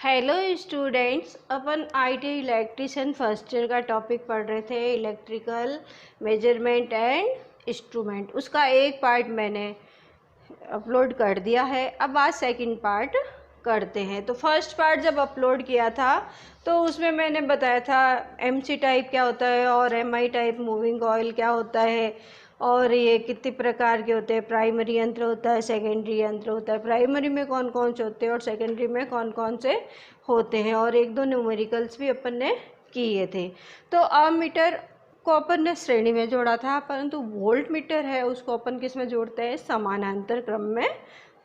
Hello students, अपन ITI electrician first year का topic पढ़ रहे थे, इलेक्ट्रिकल मेजरमेंट एंड इंस्ट्रूमेंट। उसका एक पार्ट मैंने अपलोड कर दिया है। अब आज सेकंड पार्ट करते हैं। तो फर्स्ट पार्ट जब अपलोड किया था तो उसमें मैंने बताया था एमसी टाइप क्या होता है और एमआई टाइप मूविंग कॉइल क्या होता है, और ये कितने प्रकार के होते हैं। प्राइमरी यंत्र होता है, सेकेंडरी यंत्र होता है। प्राइमरी में कौन कौन से होते हैं और सेकेंडरी में कौन कौन से होते हैं, और एक दो न्यूमेरिकल्स भी अपन ने किए थे। तो अमीटर को अपन ने श्रेणी में जोड़ा था, परंतु वोल्ट मीटर है उसको अपन किस में जोड़ते हैं, समानांतर क्रम में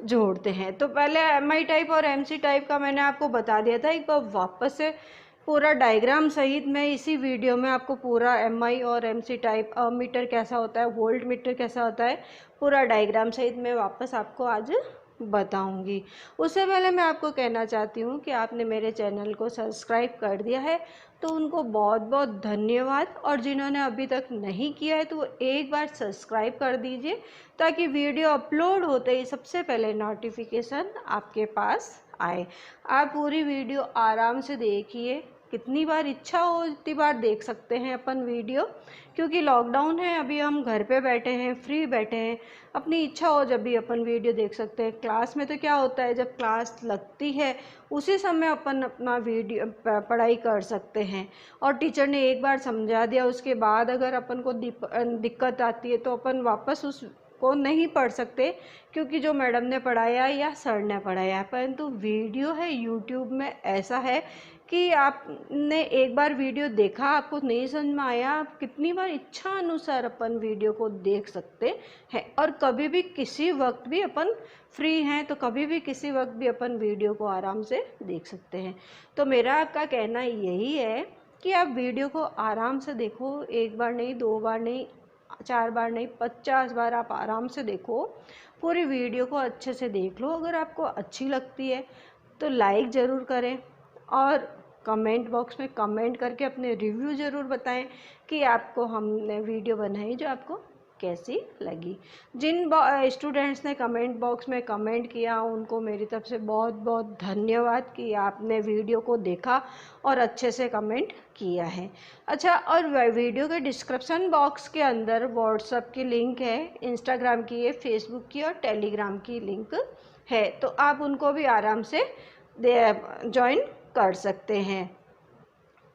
जोड़ते हैं। तो पहले एमआई टाइप और एमसी टाइप का मैंने आपको बता दिया था। एक बार वापस से पूरा डायग्राम सहित मैं इसी वीडियो में आपको पूरा एमआई और एमसी टाइप मीटर कैसा होता है, वोल्ट मीटर कैसा होता है, पूरा डायग्राम सहित मैं वापस आपको आज बताऊंगी। उससे पहले मैं आपको कहना चाहती हूँ कि आपने मेरे चैनल को सब्सक्राइब कर दिया है तो उनको बहुत बहुत धन्यवाद, और जिन्होंने अभी तक नहीं किया है तो वो एक बार सब्सक्राइब कर दीजिए ताकि वीडियो अपलोड होते ही सबसे पहले नोटिफिकेशन आपके पास आए। आप पूरी वीडियो आराम से देखिए, कितनी बार इच्छा हो उतनी बार देख सकते हैं अपन वीडियो, क्योंकि लॉकडाउन है, अभी हम घर पे बैठे हैं, फ्री बैठे हैं, अपनी इच्छा हो जब भी अपन वीडियो देख सकते हैं। क्लास में तो क्या होता है, जब क्लास लगती है उसी समय अपन अपना वीडियो पढ़ाई कर सकते हैं, और टीचर ने एक बार समझा दिया उसके बाद अगर अपन को दिक्कत आती है तो अपन वापस उस को नहीं पढ़ सकते, क्योंकि जो मैडम ने पढ़ाया या सर ने पढ़ाया है। परंतु वीडियो है यूट्यूब में ऐसा है कि आपने एक बार वीडियो देखा, आपको नहीं समझ में आया, आप कितनी बार इच्छा अनुसार अपन वीडियो को देख सकते हैं, और कभी भी किसी वक्त भी अपन फ्री हैं तो कभी भी किसी वक्त भी अपन वीडियो को आराम से देख सकते हैं। तो मेरा आपका कहना यही है कि आप वीडियो को आराम से देखो, एक बार नहीं, दो बार नहीं, 4 बार नहीं, 50 बार आप आराम से देखो। पूरी वीडियो को अच्छे से देख लो। अगर आपको अच्छी लगती है तो लाइक ज़रूर करें, और कमेंट बॉक्स में कमेंट करके अपने रिव्यू ज़रूर बताएं कि आपको हमने वीडियो बनाई जो आपको कैसी लगी। जिन स्टूडेंट्स ने कमेंट बॉक्स में कमेंट किया उनको मेरी तरफ से बहुत बहुत धन्यवाद कि आपने वीडियो को देखा और अच्छे से कमेंट किया है। अच्छा, और वीडियो के डिस्क्रिप्शन बॉक्स के अंदर व्हाट्सएप की लिंक है, इंस्टाग्राम की है, फेसबुक की और टेलीग्राम की लिंक है, तो आप उनको भी आराम से ज्वाइन कर सकते हैं।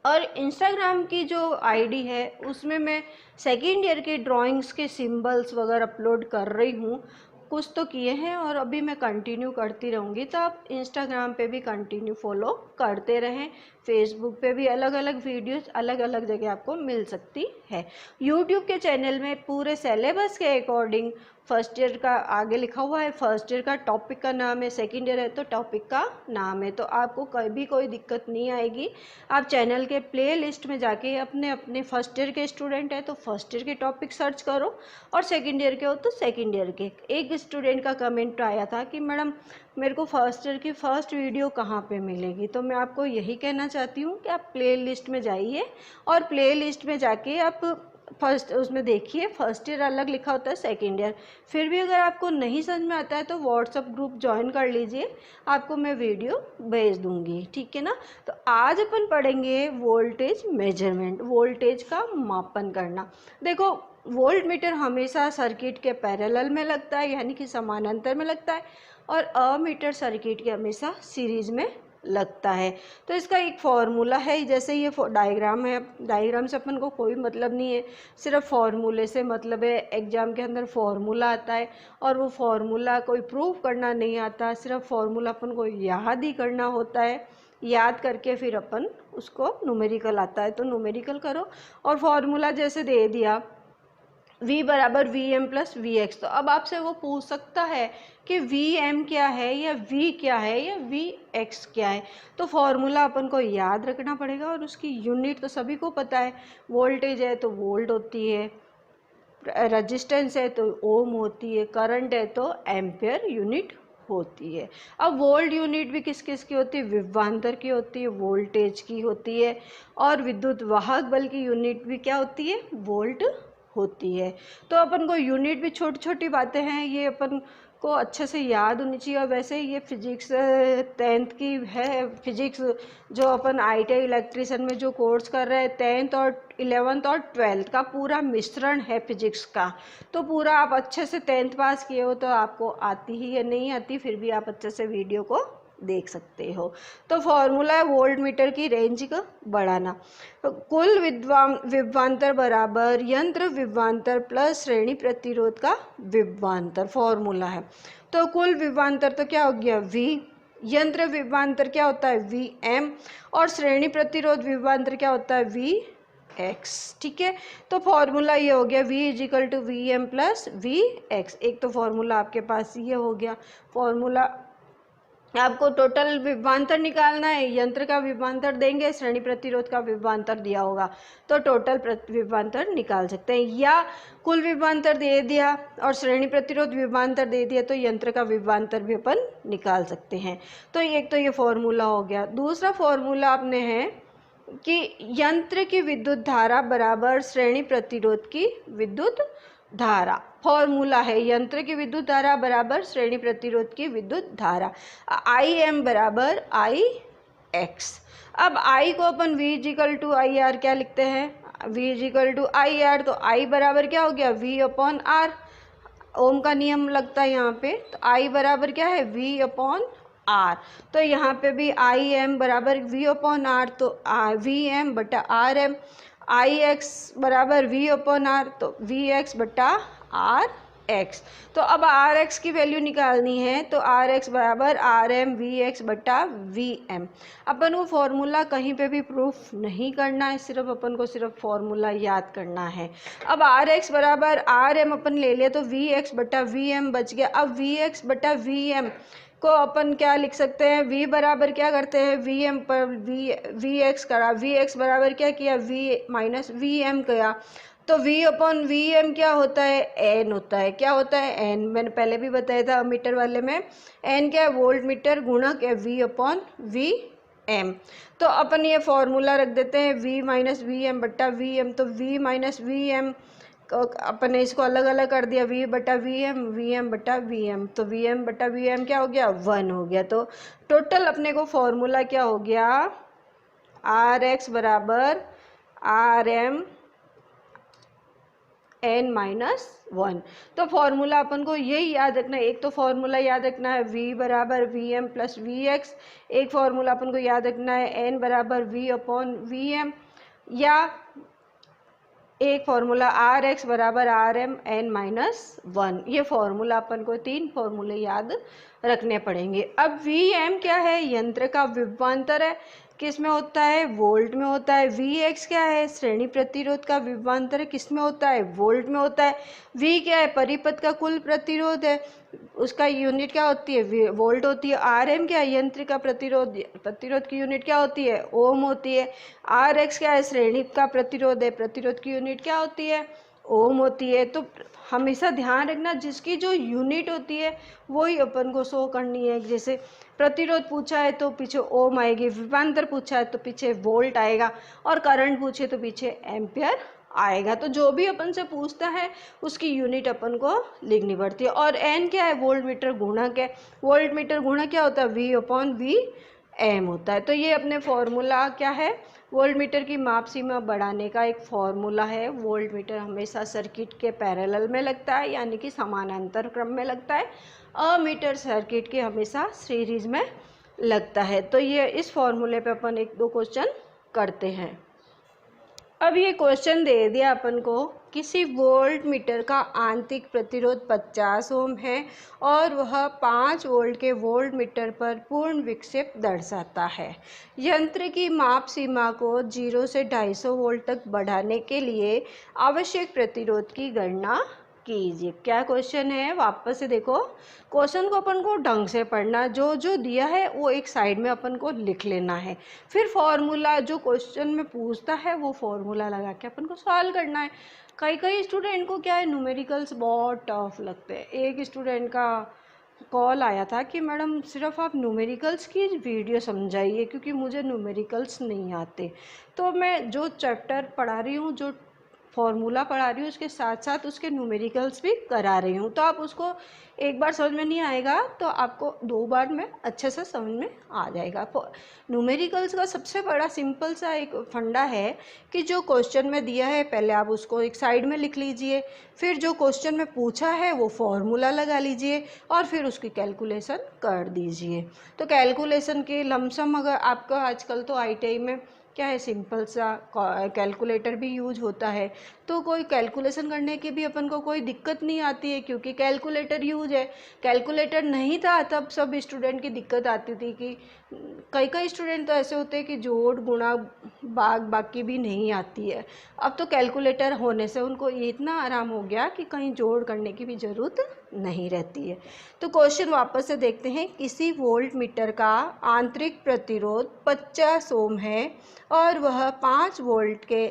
और इंस्टाग्राम की जो आईडी है उसमें मैं सेकेंड ईयर के ड्राइंग्स के सिंबल्स वगैरह अपलोड कर रही हूँ। कुछ तो किए हैं और अभी मैं कंटिन्यू करती रहूँगी, तो आप इंस्टाग्राम पे भी कंटिन्यू फॉलो करते रहें। फेसबुक पे भी अलग अलग वीडियोस अलग अलग जगह आपको मिल सकती है। यूट्यूब के चैनल में पूरे सिलेबस के अकॉर्डिंग फर्स्ट ईयर का आगे लिखा हुआ है, फर्स्ट ईयर का टॉपिक का नाम है, सेकंड ईयर है तो टॉपिक का नाम है, तो आपको कभी कोई दिक्कत नहीं आएगी। आप चैनल के प्ले लिस्ट में जाके अपने अपने फर्स्ट ईयर के स्टूडेंट है तो फर्स्ट ईयर के टॉपिक सर्च करो, और सेकंड ईयर के हो तो सेकंड ईयर के। एक स्टूडेंट का कमेंट आया था कि मैडम मेरे को फर्स्ट ईयर की फर्स्ट वीडियो कहाँ पे मिलेगी, तो मैं आपको यही कहना चाहती हूँ कि आप प्ले लिस्ट में जाइए, और प्ले लिस्ट में जाके आप फर्स्ट उसमें देखिए, फर्स्ट ईयर अलग लिखा होता है, सेकंड ईयर। फिर भी अगर आपको नहीं समझ में आता है तो व्हाट्सएप ग्रुप ज्वाइन कर लीजिए, आपको मैं वीडियो भेज दूंगी, ठीक है ना। तो आज अपन पढ़ेंगे वोल्टेज मेजरमेंट, वोल्टेज का मापन करना। देखो, वोल्ट मीटर हमेशा सर्किट के पैरेलल में लगता है, यानी कि समानांतर में लगता है, और अमीटर सर्किट के हमेशा सीरीज में लगता है। तो इसका एक फॉर्मूला है, जैसे ये डायग्राम है, डायग्राम से अपन को कोई मतलब नहीं है, सिर्फ फॉर्मूले से मतलब है। एग्जाम के अंदर फॉर्मूला आता है और वो फॉर्मूला कोई प्रूव करना नहीं आता, सिर्फ फॉर्मूला अपन को याद ही करना होता है। याद करके फिर अपन उसको न्यूमेरिकल आता है तो न्यूमेरिकल करो, और फॉर्मूला जैसे दे दिया V बराबर V M plus V x, तो अब आपसे वो पूछ सकता है कि वी एम क्या है या V क्या है या वी एक्स क्या है। तो फॉर्मूला अपन को याद रखना पड़ेगा, और उसकी यूनिट तो सभी को पता है। वोल्टेज है तो वोल्ट होती है, रेजिस्टेंस है तो ओम होती है, करंट है तो एम्पियर यूनिट होती है। अब वोल्ट यूनिट भी किस किस की होती है, विभवांतर की होती है, वोल्टेज की होती है, और विद्युत वाहक बल की यूनिट भी क्या होती है, वोल्ट होती है। तो अपन को यूनिट भी छोटी छोटी बातें हैं, ये अपन को अच्छे से याद होनी चाहिए। और वैसे ये फिजिक्स 10th की है, फिजिक्स जो अपन ITI इलेक्ट्रिशियन में जो कोर्स कर रहे हैं 10th और 11th और 12th का पूरा मिश्रण है फिजिक्स का। तो पूरा आप अच्छे से 10th पास किए हो तो आपको आती ही है, नहीं आती फिर भी आप अच्छे से वीडियो को देख सकते हो। तो फॉर्मूला है वोल्ट मीटर की रेंज का बढ़ाना। कुल विभवांतर बराबर यंत्र विभवांतर प्लस श्रेणी प्रतिरोध का विभवांतर फॉर्मूला है। तो कुल विभवांतर तो क्या हो गया V, यंत्र विभवांतर क्या होता है VM, और श्रेणी प्रतिरोध विभवांतर क्या होता है Vx। ठीक है, तो फॉर्मूला ये हो गया V is equal to VM plus Vx। एक तो फॉर्मूला आपके पास ये हो गया। फॉर्मूला आपको टोटल विभवांतर निकालना है, यंत्र का विभवांतर देंगे, श्रेणी प्रतिरोध का विभवांतर दिया होगा तो टोटल विभवांतर निकाल सकते हैं, या कुल विभवांतर दे दिया और श्रेणी प्रतिरोध विभवांतर दे दिया तो यंत्र का विभवांतर भी अपन निकाल सकते हैं। तो एक तो ये फॉर्मूला हो गया। दूसरा फॉर्मूला आपने है कि यंत्र की विद्युत धारा बराबर श्रेणी प्रतिरोध की विद्युत धारा। फॉर्मूला है यंत्र की विद्युत धारा बराबर श्रेणी प्रतिरोध की विद्युत धारा, IM बराबर IX। अब I को अपन V इजिकल टू IR क्या लिखते हैं, V इजिकल टू IR, तो I बराबर क्या हो गया V अपॉन R। ओम का नियम लगता है यहाँ पे, तो I बराबर क्या है V अपॉन R। तो यहाँ पे भी IM बराबर V अपॉन R, तो VM बटा RM। IX बराबर V अपॉन R, तो VX बटा RX। तो अब RX की वैल्यू निकालनी है, तो RX बराबर RM VX बटा VM। अपन को फॉर्मूला कहीं पे भी प्रूफ नहीं करना है, सिर्फ अपन को सिर्फ फॉर्मूला याद करना है। अब RX बराबर RM अपन ले लिया तो VX बटा VM बच गया। अब VX बटा VM को अपन क्या लिख सकते हैं, V बराबर क्या करते हैं VM पर VX करा, VX बराबर क्या किया V माइनस VM किया, तो V अपॉन VM क्या होता है N होता है। क्या होता है N, मैंने पहले भी बताया था मीटर वाले में, N क्या है वोल्ट मीटर गुणक है V अपॉन VM। तो अपन ये फॉर्मूला रख देते हैं V माइनस VM बट्टा VM, तो V माइनस VM अपन ने इसको अलग अलग कर दिया, V बटा VM, VM बटा VM, तो VM बटा VM क्या हो गया 1 हो गया। तो टोटल अपने को फॉर्मूला क्या हो गया RX बराबर RM N माइनस 1। तो फॉर्मूला अपन को यही याद रखना है। एक तो फॉर्मूला याद रखना है V बराबर VM प्लस VX, एक फॉर्मूला अपन को याद रखना है N बराबर V अपॉन VM, या एक फॉर्मूला RX बराबर RM N माइनस 1। ये फॉर्मूला अपन को 3 फॉर्मूले याद रखने पड़ेंगे। अब VM क्या है, यंत्र का विभवांतर है, किस में होता है वोल्ट में होता है। VX क्या है, श्रेणी प्रतिरोध का विभवांतर है, किस में होता है वोल्ट में होता है। V क्या है, परिपथ का कुल प्रतिरोध है, उसका यूनिट क्या होती है वोल्ट होती है। RM क्या है, यंत्र का प्रतिरोध की यूनिट क्या होती है ओम होती है। RX क्या है, श्रेणी का प्रतिरोध है, प्रतिरोध की यूनिट क्या होती है ओम होती है। तो हमेशा ध्यान रखना जिसकी जो यूनिट होती है वही अपन को शो करनी है। जैसे प्रतिरोध पूछा है तो पीछे ओम आएगी, विभवांतर पूछा है तो पीछे वोल्ट आएगा, और करंट पूछे तो पीछे एम्पियर आएगा। तो जो भी अपन से पूछता है उसकी यूनिट अपन को लिखनी पड़ती है। और एन क्या है, वोल्ट मीटर गुणक है, वोल्ट मीटर गुणक क्या होता है V अपॉन VM होता है। तो ये अपने फॉर्मूला क्या है, वोल्ट मीटर की माप सीमा बढ़ाने का एक फॉर्मूला है। वोल्ट मीटर हमेशा सर्किट के पैरेलल में लगता है, यानी कि समानांतर क्रम में लगता है। अमीटर सर्किट के हमेशा सीरीज में लगता है। तो ये इस फॉर्मूले पे अपन 1-2 क्वेश्चन करते हैं। अब ये क्वेश्चन दे दिया अपन को, किसी वोल्ट मीटर का आंतरिक प्रतिरोध 50 ओम है और वह 5 वोल्ट के वोल्ट मीटर पर पूर्ण विक्षेप दर्शाता है। यंत्र की माप सीमा को 0 से 250 वोल्ट तक बढ़ाने के लिए आवश्यक प्रतिरोध की गणना कीजिए। क्या क्वेश्चन है, वापस से देखो क्वेश्चन को अपन को ढंग से पढ़ना, जो जो दिया है वो एक साइड में अपन को लिख लेना है, फिर फॉर्मूला जो क्वेश्चन में पूछता है वो फॉर्मूला लगा के अपन को सॉल्व करना है। कई स्टूडेंट को क्या है न्यूमेरिकल्स बहुत टफ लगते हैं। एक स्टूडेंट का कॉल आया था कि मैडम सिर्फ आप न्यूमेरिकल्स की वीडियो समझाइए क्योंकि मुझे न्यूमेरिकल्स नहीं आते। तो मैं जो चैप्टर पढ़ा रही हूँ, जो फॉर्मूला पढ़ा रही हूँ, उसके साथ साथ उसके न्यूमेरिकल्स भी करा रही हूँ। तो आप उसको एक बार समझ में नहीं आएगा तो आपको 2 बार में अच्छे से समझ में आ जाएगा। न्यूमेरिकल्स का सबसे बड़ा सिंपल सा एक फंडा है कि जो क्वेश्चन में दिया है पहले आप उसको एक साइड में लिख लीजिए, फिर जो क्वेश्चन में पूछा है वो फॉर्मूला लगा लीजिए और फिर उसकी कैलकुलेशन कर दीजिए। तो कैलकुलेशन के लमसम अगर आपका आजकल तो ITI में क्या है, सिंपल सा कैलकुलेटर भी यूज होता है, तो कोई कैलकुलेशन करने की भी अपन को कोई दिक्कत नहीं आती है क्योंकि कैलकुलेटर यूज है। कैलकुलेटर नहीं था तब सब स्टूडेंट की दिक्कत आती थी कि कई स्टूडेंट तो ऐसे होते हैं कि जोड़ गुणा बाकी भी नहीं आती है। अब तो कैलकुलेटर होने से उनको इतना आराम हो गया कि कहीं जोड़ करने की भी ज़रूरत नहीं रहती है। तो क्वेश्चन वापस से देखते हैं। किसी वोल्ट मीटर का आंतरिक प्रतिरोध 50 ओम है और वह 5 वोल्ट के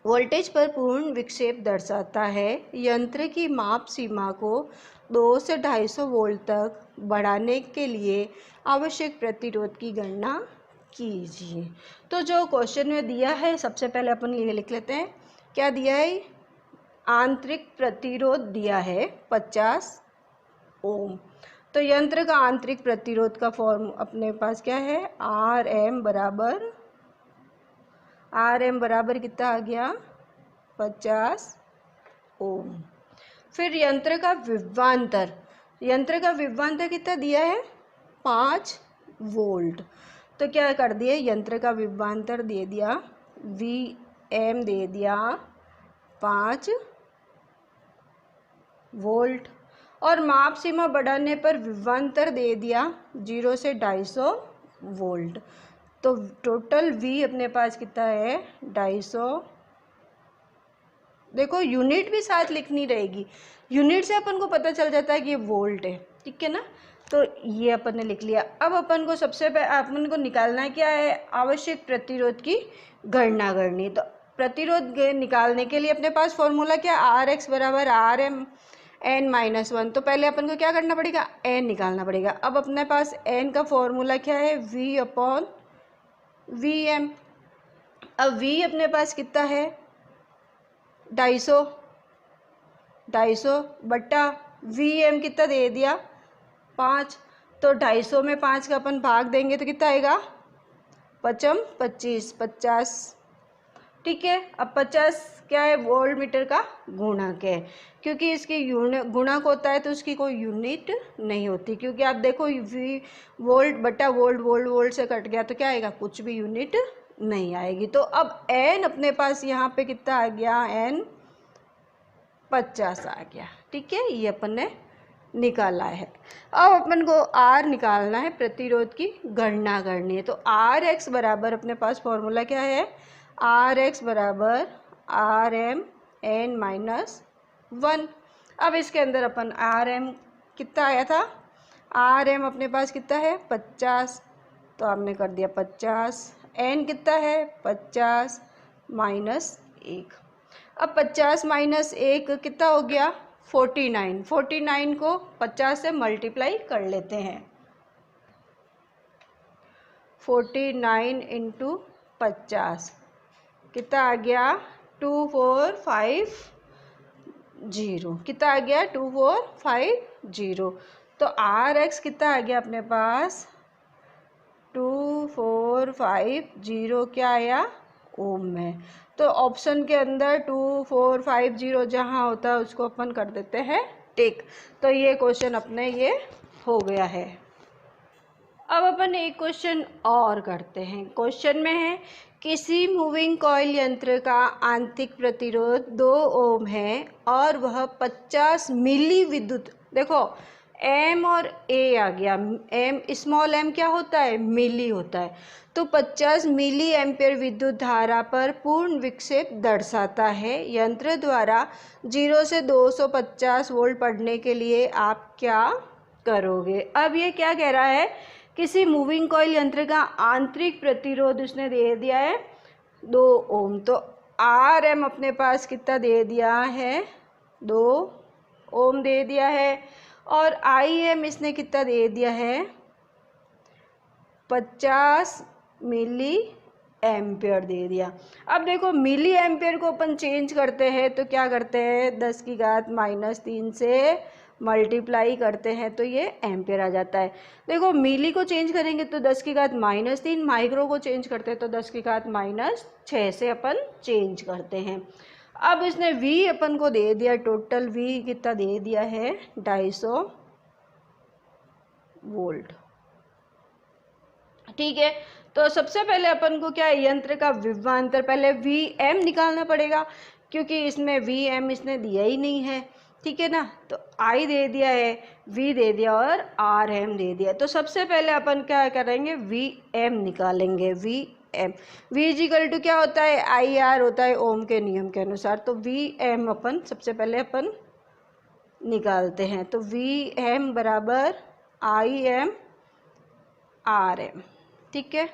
वोल्टेज पर पूर्ण विक्षेप दर्शाता है। यंत्र की माप सीमा को 2 से 250 वोल्ट तक बढ़ाने के लिए आवश्यक प्रतिरोध की गणना कीजिए। तो जो क्वेश्चन में दिया है सबसे पहले अपन ये लिख लेते हैं। क्या दिया है? आंतरिक प्रतिरोध दिया है 50 ओम। तो यंत्र का आंतरिक प्रतिरोध का फॉर्म अपने पास क्या है? आर एम बराबर कितना आ गया? 50 ओम। फिर यंत्र का विभवांतर कितना दिया है? 5 वोल्ट। तो क्या कर दिए? यंत्र का विभवांतर दे दिया, VM दे दिया 5 वोल्ट और माप सीमा बढ़ाने पर विभवांतर दे दिया 0 से 250 वोल्ट। तो टोटल V अपने पास कितना है? 250। देखो यूनिट भी साथ लिखनी रहेगी, यूनिट से अपन को पता चल जाता है कि ये वोल्ट है, ठीक है ना। तो ये अपन ने लिख लिया। अब अपन को सबसे पहले अपन को निकालना क्या है? आवश्यक प्रतिरोध की गणना करनी। तो प्रतिरोध निकालने के लिए अपने पास फॉर्मूला क्या? RX बराबर RMN-1। तो पहले अपन को क्या करना पड़ेगा? N निकालना पड़ेगा। अब अपने पास N का फॉर्मूला क्या है? V/VM। अब V अपने पास कितना है? 250 बट्टा VM कितना दे दिया? 5। तो 250 में 5 का अपन भाग देंगे तो कितना आएगा? 25 50। ठीक है। अब 50 क्या है? वोल्ट मीटर का गुणक है। क्योंकि इसकी गुणक होता है तो उसकी कोई यूनिट नहीं होती, क्योंकि आप देखो वोल्ट बट्टा वोल्ट से कट गया तो क्या आएगा? कुछ भी यूनिट नहीं आएगी। तो अब N अपने पास यहाँ पे कितना आ गया? N 50 आ गया। ठीक है, ये अपन ने निकाला है। अब अपन को R निकालना है, प्रतिरोध की गणना करनी है। तो RX बराबर अपने पास फॉर्मूला क्या है? RX बराबर RMN-1। अब इसके अंदर अपन RM कितना आया था? RM अपने पास कितना है? 50। तो आपने कर दिया 50। N कितना है? 50 माइनस 1। अब 50 माइनस 1 कितना हो गया? 49। 49 को 50 से मल्टीप्लाई कर लेते हैं। 49 इंटू 50 कितना आ गया? 2450। कितना आ गया? 2450। तो RX कितना आ गया अपने पास? 2450 क्या आया? ओम में। तो ऑप्शन के अंदर 2450 जहाँ होता है उसको अपन कर देते हैं टिक। तो ये क्वेश्चन अपने ये हो गया है। अब अपन एक क्वेश्चन और करते हैं। क्वेश्चन में है किसी मूविंग कॉइल यंत्र का आंतरिक प्रतिरोध 2 ओम है और वह 50 मिली विद्युत, देखो M और A आ गया। M स्मॉल m क्या होता है? मिली होता है। तो 50 मिली एम्पियर विद्युत धारा पर पूर्ण विक्षेप दर्शाता है। यंत्र द्वारा 0 से 250 वोल्ट पढ़ने के लिए आप क्या करोगे? अब ये क्या कह रहा है? किसी मूविंग कॉइल यंत्र का आंतरिक प्रतिरोध उसने दे दिया है 2 ओम। तो RM अपने पास कितना दे दिया है? 2 ओम दे दिया है। और IM इसने कितना दे दिया है? 50 मिली एम्पियर दे दिया। अब देखो मिली एम्पियर को अपन चेंज करते हैं तो क्या करते हैं, 10 की घात -3 से मल्टीप्लाई करते हैं तो ये एम्पियर आ जाता है। देखो मिली को चेंज करेंगे तो 10 की घात -3, माइक्रो को चेंज करते हैं तो 10 की घात -6 से अपन चेंज करते हैं। अब इसने V अपन को दे दिया, टोटल V कितना दे दिया है, 250 वोल्ट। ठीक है, तो सबसे पहले अपन को क्या है, यंत्र का विभवांतर पहले Vm निकालना पड़ेगा, क्योंकि इसमें Vm इसने दिया ही नहीं है। ठीक है ना, तो I दे दिया है, V दे दिया और Rm दे दिया। तो सबसे पहले अपन क्या करेंगे, Vm निकालेंगे। V इजिकल टू क्या होता है, IR होता है ओम के नियम के अनुसार। तो Vm अपन सबसे पहले अपन निकालते हैं। तो Vm बराबर Im Rm। ठीक है,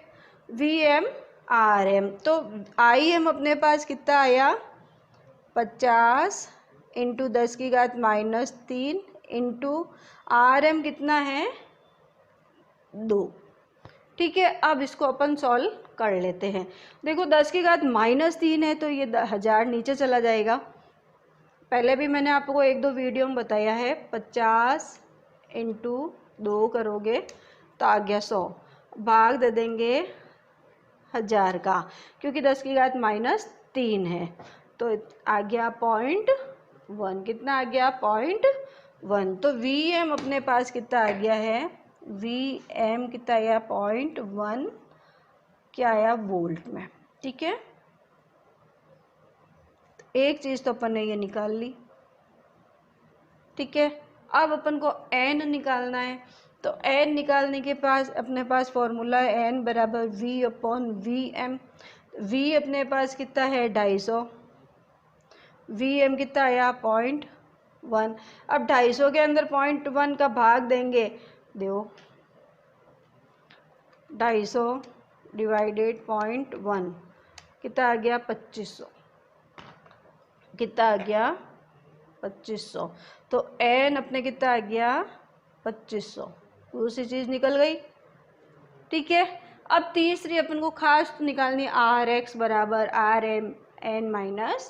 Vm Rm, तो Im अपने पास कितना आया, 50 इंटू 10 की घात -3 इंटू Rm कितना है, 2। ठीक है, अब इसको अपन सॉल्व कर लेते हैं। देखो 10 की घात -3 है तो ये 1000 नीचे चला जाएगा। पहले भी मैंने आपको 1-2 वीडियो में बताया है, 50 इंटू 2 करोगे तो आ गया 100, भाग दे देंगे 1000 का, क्योंकि 10 की घात -3 है तो आ गया 0.1। कितना आ गया, 0.1। तो Vm अपने पास कितना आ गया है, Vm कितना आया, 0.1 क्या आया, वोल्ट में। ठीक है, एक चीज़ तो अपन ने ये निकाल ली। ठीक है, अब अपन को n निकालना है। तो n निकालने के पास अपने पास फॉर्मूला है n बराबर V/Vm। V अपने पास कितना है, 250। Vm कितना आया, 0.1। अब 250 के अंदर 0.1 का भाग देंगे, देखो 250 डिवाइडेड 0.1 कितना आ गया, 2500। कितना आ गया, 2500। तो n अपने कितना आ गया, 2500। दूसरी चीज़ निकल गई। ठीक है, अब तीसरी अपन को खास निकालनी, Rx बराबर Rmn-1।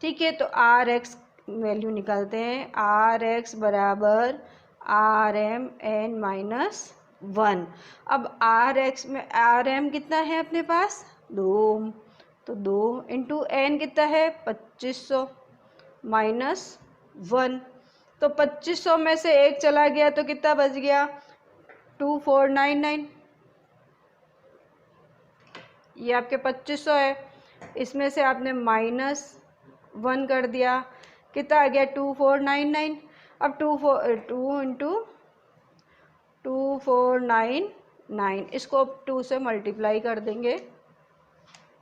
ठीक है, तो Rx वैल्यू निकालते हैं, Rx बराबर Rmn-1। अब Rx में Rm कितना है अपने पास, 2, तो 2 इंटू n कितना है, 2500 -1। तो 2500 में से 1 चला गया तो कितना बच गया, 2499। ये आपके 2500 है, इसमें से आपने -1 कर दिया, कितना आ गया, 2499। अब 2 इंटू 2499, इसको 2 से मल्टीप्लाई कर देंगे,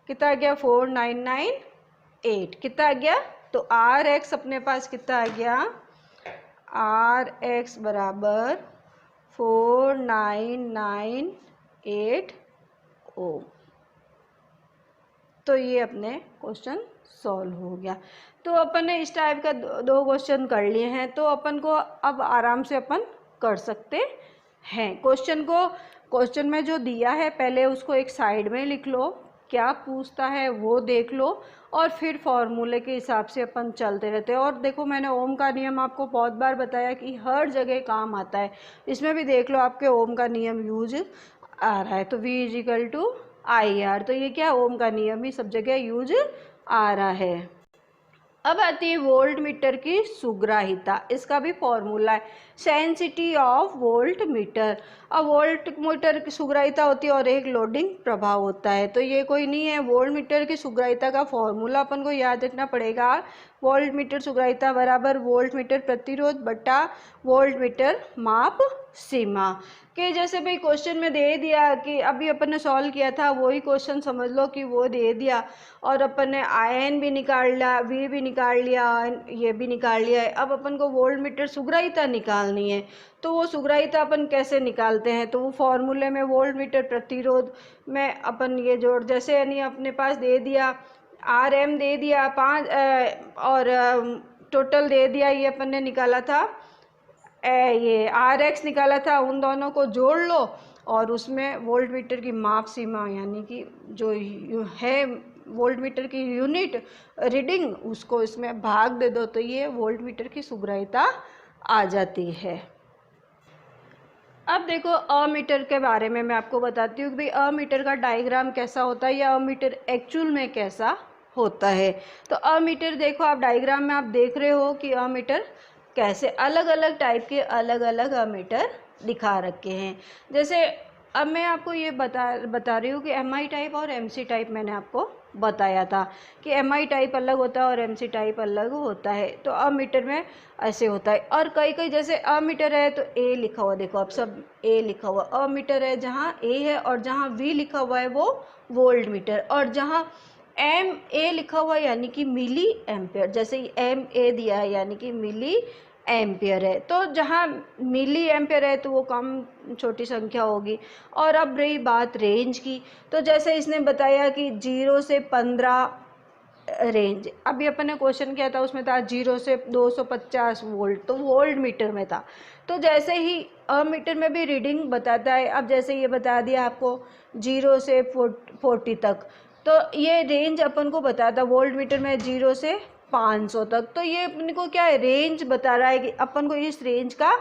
कितना आ गया, 4998। कितना आ गया, तो Rx अपने पास कितना आ गया, Rx बराबर 4998 ओम। तो ये अपने क्वेश्चन सॉल्व हो गया। तो अपन ने इस टाइप का 2 क्वेश्चन कर लिए हैं, तो अपन को अब आराम से अपन कर सकते हैं। क्वेश्चन में जो दिया है पहले उसको एक साइड में लिख लो, क्या पूछता है वो देख लो, और फिर फॉर्मूले के हिसाब से अपन चलते रहते हैं। और देखो मैंने ओम का नियम आपको बहुत बार बताया कि हर जगह काम आता है, इसमें भी देख लो आपके ओम का नियम यूज आ रहा है। तो V/IR, तो ये क्या, ओम का नियम ही सब जगह यूज आ रहा है। अब आती है वोल्ट मीटर की सुग्राहिता, इसका भी फॉर्मूला है, सेंसिटिविटी ऑफ वोल्ट मीटर। अब वोल्ट मीटर की सुग्राहिता होती है और एक लोडिंग प्रभाव होता है। तो ये कोई नहीं है, वोल्ट मीटर की सुग्राहिता का फॉर्मूला अपन को याद रखना पड़ेगा, वोल्ट मीटर सुग्राहिता बराबर वोल्ट मीटर प्रतिरोध बटा वोल्ट मीटर माप सीमा। कि जैसे भाई क्वेश्चन में दे दिया कि अभी अपन ने सॉल्व किया था वही क्वेश्चन समझ लो कि वो दे दिया, और अपन ने आयन भी निकाल लिया, वी भी निकाल लिया, ये भी निकाल लिया है। अब अपन को वोल्ट मीटर सुग्राहिता निकालनी है, तो वो सुग्राहिता अपन कैसे निकालते हैं, तो वो फॉर्मूले में वोल्ट मीटर प्रतिरोध में अपन ये जोड़, जैसे यानी अपने पास दे दिया Rm दे दिया 5 और टोटल दे दिया, ये अपन ने निकाला था ये RX निकाला था, उन दोनों को जोड़ लो और उसमें वोल्ट मीटर की माप सीमा यानी कि जो है वोल्ट मीटर की यूनिट रीडिंग, उसको इसमें भाग दे दो तो ये वोल्ट मीटर की शुभ्रता आ जाती है। अब देखो अमीटर के बारे में मैं आपको बताती हूँ कि भाई अमीटर का डायग्राम कैसा होता है या अमीटर एक्चुअल में कैसा होता है। तो अमीटर देखो, आप डायग्राम में आप देख रहे हो कि अमीटर कैसे अलग अलग टाइप के अलग अलग अमीटर दिखा रखे हैं। जैसे अब मैं आपको ये बता रही हूँ कि MI टाइप और MC टाइप मैंने आपको बताया था कि MI टाइप अलग होता है और MC टाइप अलग होता है। तो अमीटर में ऐसे होता है। और कई कई जैसे अमीटर है तो A लिखा हुआ, देखो आप सब A लिखा हुआ अमीटर है, जहाँ A है और जहाँ V लिखा हुआ है वो वोल्ट मीटर, और जहाँ MA लिखा हुआ है यानी कि मिली एम्पियर, जैसे MA दिया है यानी कि मिली एम्पियर है। तो जहाँ मिली एम्पियर है तो वो कम छोटी संख्या होगी। और अब रही बात रेंज की, तो जैसे इसने बताया कि 0 से 15 रेंज, अभी अपन ने क्वेश्चन किया था उसमें था 0 से 250 वोल्ट, तो वोल्ट मीटर में था। तो जैसे ही अमीटर में भी रीडिंग बताता है, अब जैसे ये बता दिया आपको 0 से 40 तक, तो ये रेंज अपन को बताता वोल्ट मीटर में 0 से 500 तक। तो ये अपन को क्या है, रेंज बता रहा है कि अपन को इस रेंज का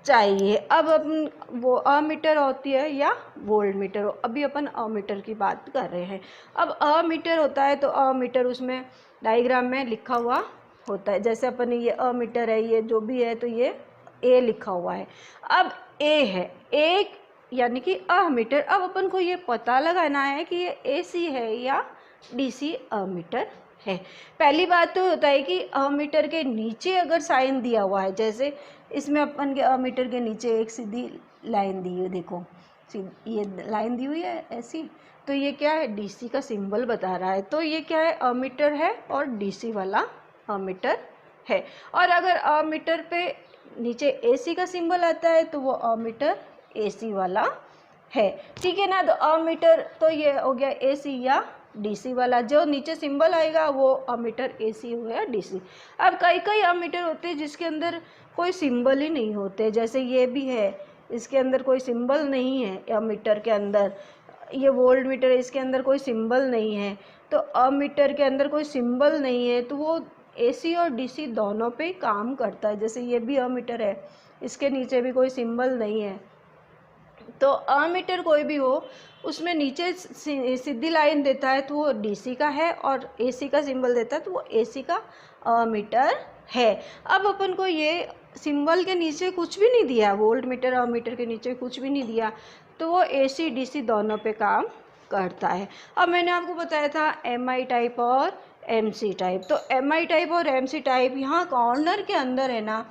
चाहिए। अब अपन वो अमीटर होती है या वोल्ट मीटर हो, अभी अपन अमीटर की बात कर रहे हैं। अब अमीटर होता है तो अमीटर उसमें डायग्राम में लिखा हुआ होता है। जैसे अपन ये अमीटर है, ये जो भी है तो ये A लिखा हुआ है। अब A है एक यानी कि अमीटर। अब अपन को ये पता लगाना है कि ये AC है या DC अमीटर है। पहली बात तो होता है कि अमीटर के नीचे अगर साइन दिया हुआ है, जैसे इसमें अपन के अमीटर के नीचे एक सीधी लाइन दी हुई, देखो ये लाइन दी हुई है ऐसी, तो ये क्या है, DC का सिंबल बता रहा है। तो ये क्या है, अमीटर है और DC वाला अमीटर है। और अगर अमीटर पे नीचे AC का सिंबल आता है तो वो अमीटर AC वाला है, ठीक है ना। तो अमीटर तो ये हो गया AC या DC वाला, जो नीचे सिंबल आएगा वो अमीटर AC हो गया DC। अब कई कई अमीटर होते हैं जिसके अंदर कोई सिंबल ही नहीं होते, जैसे ये भी है, इसके अंदर कोई सिंबल नहीं है अमीटर के अंदर। ये वोल्ट मीटर है, इसके अंदर कोई सिंबल नहीं है। तो अमीटर के अंदर कोई सिंबल नहीं है तो वो AC और DC दोनों पे काम करता है। जैसे ये भी अमीटर है, इसके नीचे भी कोई सिंबल नहीं है। तो अमीटर कोई भी हो उसमें नीचे सीधी लाइन देता है तो वो DC का है, और AC का सिंबल देता है तो वो AC का अमीटर है। अब अपन को ये सिंबल के नीचे कुछ भी नहीं दिया, वोल्ट मीटर अमीटर के नीचे कुछ भी नहीं दिया, तो वो AC DC दोनों पे काम करता है। अब मैंने आपको बताया था MI टाइप और MC टाइप। तो MI टाइप और MC टाइप यहाँ कॉर्नर के अंदर है ना,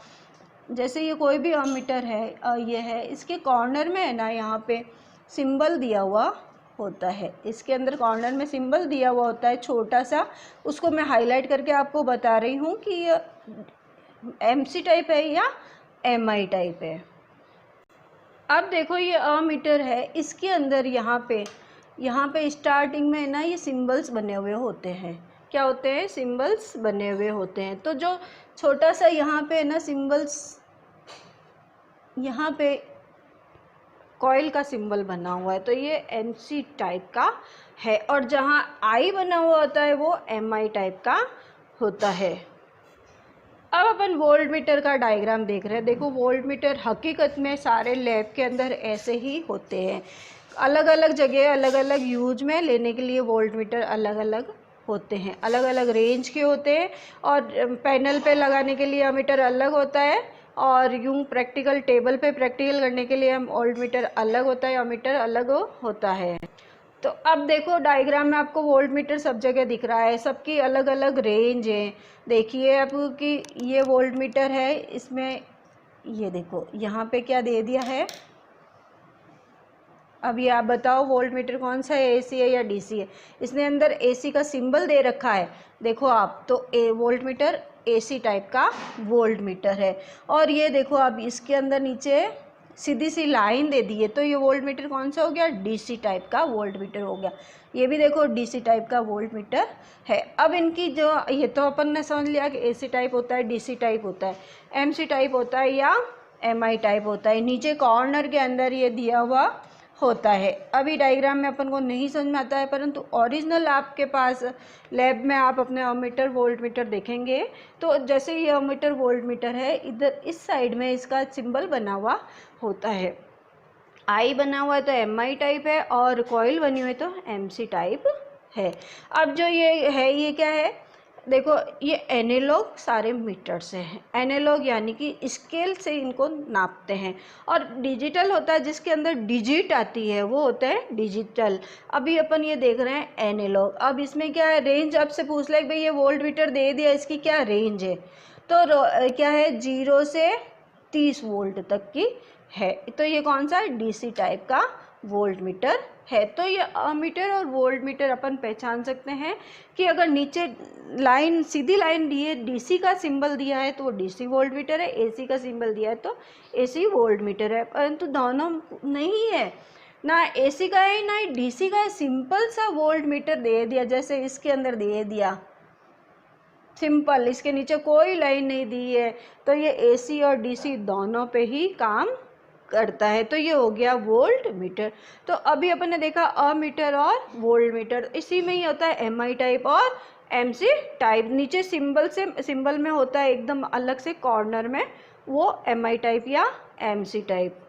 जैसे ये कोई भी अमीटर है, ये है, इसके कॉर्नर में है ना यहाँ पे सिंबल दिया हुआ होता है, इसके अंदर कॉर्नर में सिंबल दिया हुआ होता है छोटा सा, उसको मैं हाईलाइट करके आपको बता रही हूँ कि ये MC टाइप है या MI टाइप है। अब देखो ये अमीटर है, इसके अंदर यहाँ पे स्टार्टिंग में है ना ये सिंबल्स बने हुए होते हैं। क्या होते हैं, सिंबल्स बने हुए होते हैं। तो जो छोटा सा यहाँ पे है ना सिंबल्स, यहाँ पे कॉइल का सिंबल बना हुआ है तो ये MC टाइप का है, और जहाँ I बना हुआ होता है वो MI टाइप का होता है। अब अपन वोल्ट मीटर का डायग्राम देख रहे हैं। देखो वोल्ट मीटर हकीकत में सारे लैब के अंदर ऐसे ही होते हैं, अलग अलग जगह अलग अलग यूज में लेने के लिए वोल्ट मीटर अलग अलग होते हैं, अलग अलग रेंज के होते हैं। और पैनल पे लगाने के लिए अमीटर अलग होता है, और यूँ प्रैक्टिकल टेबल पे प्रैक्टिकल करने के लिए हम वोल्ट मीटर अलग होता है, अमीटर अलग होता है। तो अब देखो डायग्राम में आपको वोल्ट मीटर सब जगह दिख रहा है, सबकी अलग अलग रेंज है। देखिए अब कि ये वोल्ट मीटर है, इसमें ये देखो यहाँ पे क्या दे दिया है। अब ये आप बताओ वोल्ट मीटर कौन सा है, AC है या DC है। इसने अंदर AC का सिंबल दे रखा है, देखो आप, तो वोल्ट मीटर AC टाइप का वोल्ट मीटर है। और ये देखो अब इसके अंदर नीचे सीधी सी लाइन दे दी है, तो ये वोल्ट मीटर कौन सा हो गया, DC टाइप का वोल्ट मीटर हो गया। ये भी देखो DC टाइप का वोल्ट मीटर है। अब इनकी जो, ये तो अपन ने समझ लिया कि AC टाइप होता है, DC टाइप होता है, MC टाइप होता है या MI टाइप होता है, नीचे कॉर्नर के अंदर ये दिया हुआ होता है। अभी डायग्राम में अपन को नहीं समझ में आता है, परंतु ओरिजिनल आपके पास लैब में आप अपने अमीटर वोल्ट मीटर देखेंगे तो जैसे ये अमीटर वोल्ट मीटर है, इधर इस साइड में इसका सिंबल बना हुआ होता है। आई बना हुआ है तो MI टाइप है, और कॉइल बनी हुई है तो MC टाइप है। अब जो ये है, ये क्या है, देखो ये एनालॉग सारे मीटर से हैं। एनालॉग यानी कि स्केल से इनको नापते हैं, और डिजिटल होता है जिसके अंदर डिजिट आती है, वो होता है डिजिटल। अभी अपन ये देख रहे हैं एनालॉग। अब इसमें क्या है, रेंज आपसे पूछ ले भाई ये वोल्ट मीटर दे दिया, इसकी क्या रेंज है, तो क्या है 0 से 30 वोल्ट तक की है। तो ये कौन सा DC टाइप का वोल्ट मीटर है। तो ये अमीटर और वोल्ट मीटर अपन पहचान सकते हैं कि अगर नीचे लाइन सीधी लाइन दी है, DC का सिंबल दिया है तो वो DC वोल्ट मीटर है, AC का सिंबल दिया है तो AC वोल्ट मीटर है। परंतु दोनों नहीं है, ना AC का है ना DC का है, सिंपल सा वोल्ट मीटर दे दिया, जैसे इसके अंदर दे दिया सिंपल, इसके नीचे कोई लाइन नहीं दी है, तो ये AC और DC दोनों पे ही काम करता है। तो ये हो गया वोल्ट मीटर। तो अभी अपन ने देखा अमीटर और वोल्ट मीटर, इसी में ही होता है MI टाइप और MC टाइप। नीचे सिंबल में होता है एकदम अलग से कॉर्नर में, वो MI टाइप या MC टाइप।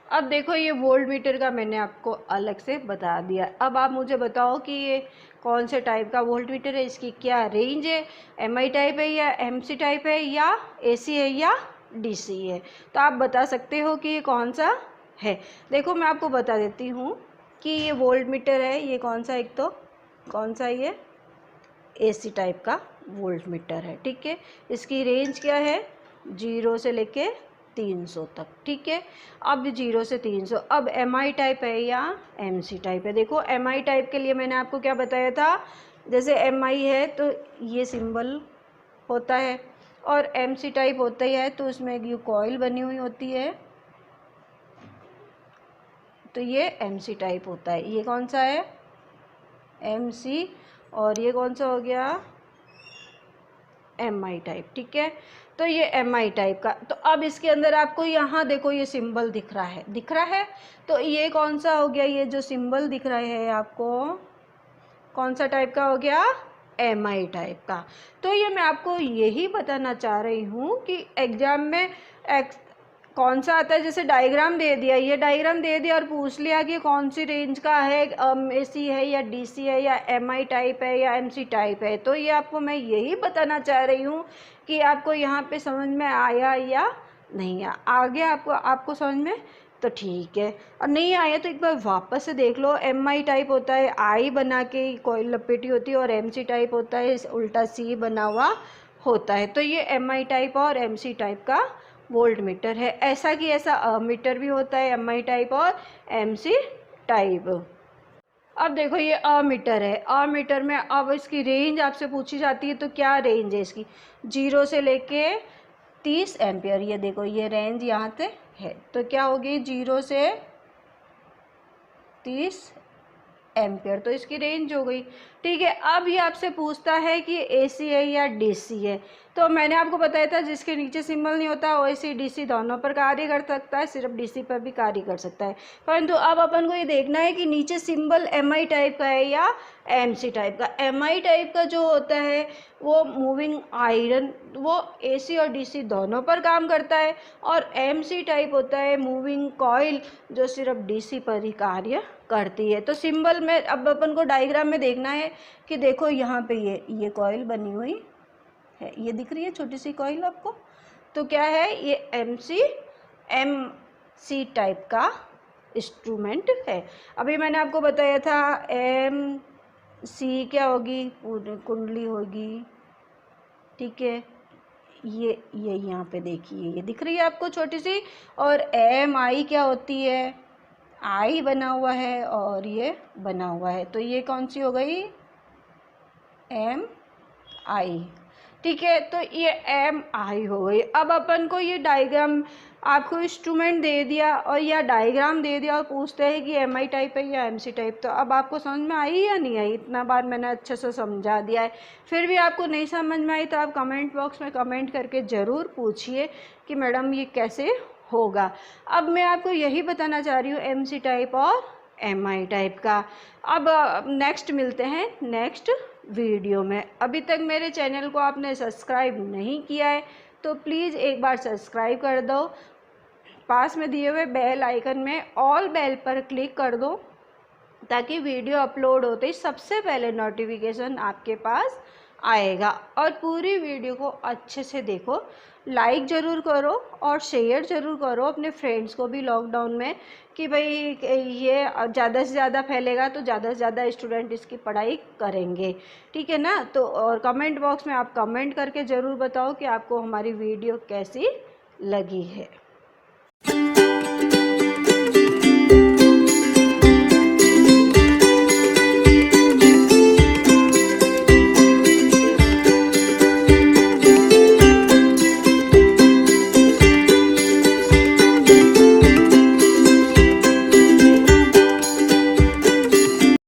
अब देखो ये वोल्ट मीटर का मैंने आपको अलग से बता दिया। अब आप मुझे बताओ कि ये कौन से टाइप का वोल्ट मीटर है, इसकी क्या रेंज है, MI टाइप है या MC टाइप है या AC है या DC है। तो आप बता सकते हो कि ये कौन सा है। देखो मैं आपको बता देती हूँ कि ये वोल्ट मीटर है, ये कौन सा, एक तो कौन सा, ये AC टाइप का वोल्ट मीटर है, ठीक है। इसकी रेंज क्या है, 0 से लेके 300 तक, ठीक है। अब 0 से 300। अब MI टाइप है या MC टाइप है। देखो MI टाइप के लिए मैंने आपको क्या बताया था, जैसे MI है तो ये सिंबल होता है, और MC टाइप होता ही है तो उसमें एक कॉइल बनी हुई होती है, तो ये MC टाइप होता है। ये कौन सा है, MC, और ये कौन सा हो गया, MI टाइप, ठीक है। तो ये MI टाइप का। तो अब इसके अंदर आपको यहाँ देखो ये सिंबल दिख रहा है, तो ये कौन सा हो गया, ये जो सिंबल दिख रहा है आपको कौन सा टाइप का हो गया, MI टाइप का। तो ये मैं आपको यही बताना चाह रही हूँ कि एग्जाम में कौन सा आता है, जैसे डायग्राम दे दिया, ये डायग्राम दे दिया और पूछ लिया कि कौन सी रेंज का है, AC है या DC है या MI टाइप है या MC टाइप है। तो ये आपको मैं यही बताना चाह रही हूँ कि आपको यहाँ पे समझ में आया या नहीं आया। आगे आपको समझ में तो ठीक है, और नहीं आया तो एक बार वापस से देख लो। MI टाइप होता है I बना के कॉइल लपेटी होती है, और MC टाइप होता है उल्टा C बना हुआ होता है। तो ये MI टाइप और MC टाइप का वोल्ट मीटर है। ऐसा कि ऐसा मीटर भी होता है MI टाइप और MC टाइप। अब देखो ये मीटर है, मीटर में अब इसकी रेंज आपसे पूछी जाती है, तो क्या रेंज है इसकी, 0 से लेके 30 एम्पियर। ये देखो ये रेंज यहाँ से है, तो क्या होगी 0 से 30 एम्पियर, तो इसकी रेंज हो गई, ठीक है। अब ये आपसे पूछता है कि AC है या DC है। तो मैंने आपको बताया था जिसके नीचे सिंबल नहीं होता वो AC DC दोनों पर कार्य कर सकता है, सिर्फ DC पर भी कार्य कर सकता है। परंतु अब अपन को ये देखना है कि नीचे सिंबल MI टाइप का है या MC टाइप का। MI टाइप का जो होता है वो मूविंग आयरन, वो AC और DC दोनों पर काम करता है, और MC टाइप होता है मूविंग कॉइल, जो सिर्फ DC पर ही कार्य करती है। तो सिंबल में अब अपन को डायग्राम में देखना है कि देखो यहाँ पे ये कॉइल बनी हुई है, ये दिख रही है छोटी सी कॉइल आपको, तो क्या है ये MC टाइप का इंस्ट्रूमेंट है। अभी मैंने आपको बताया था MC क्या होगी, कुंडली होगी, ठीक है। ये यहाँ पे देखिए ये दिख रही है आपको छोटी सी, और MI क्या होती है, I बना हुआ है और ये बना हुआ है, तो ये कौन सी हो गई, MI। ठीक है। तो ये MI हो गई। अब अपन को ये डायग्राम, आपको इंस्ट्रूमेंट दे दिया और या डायग्राम दे दिया और पूछते हैं कि MI टाइप है या MC टाइप, तो अब आपको समझ में आई या नहीं आई? इतना बार मैंने अच्छे से समझा दिया है, फिर भी आपको नहीं समझ में आई तो आप कमेंट बॉक्स में कमेंट करके ज़रूर पूछिए कि मैडम ये कैसे होगा। अब मैं आपको यही बताना चाह रही हूँ MC टाइप और MI टाइप का। अब नेक्स्ट मिलते हैं नेक्स्ट वीडियो में। अभी तक मेरे चैनल को आपने सब्सक्राइब नहीं किया है तो प्लीज़ एक बार सब्सक्राइब कर दो, पास में दिए हुए बेल आइकन में ऑल बेल पर क्लिक कर दो ताकि वीडियो अपलोड होते ही सबसे पहले नोटिफिकेशन आपके पास आएगा। और पूरी वीडियो को अच्छे से देखो, लाइक ज़रूर करो और शेयर ज़रूर करो अपने फ्रेंड्स को भी लॉकडाउन में, कि भाई ये ज़्यादा से ज़्यादा फैलेगा तो ज़्यादा से ज़्यादा स्टूडेंट इसकी पढ़ाई करेंगे, ठीक है ना। तो और कमेंट बॉक्स में आप कमेंट करके ज़रूर बताओ कि आपको हमारी वीडियो कैसी लगी है।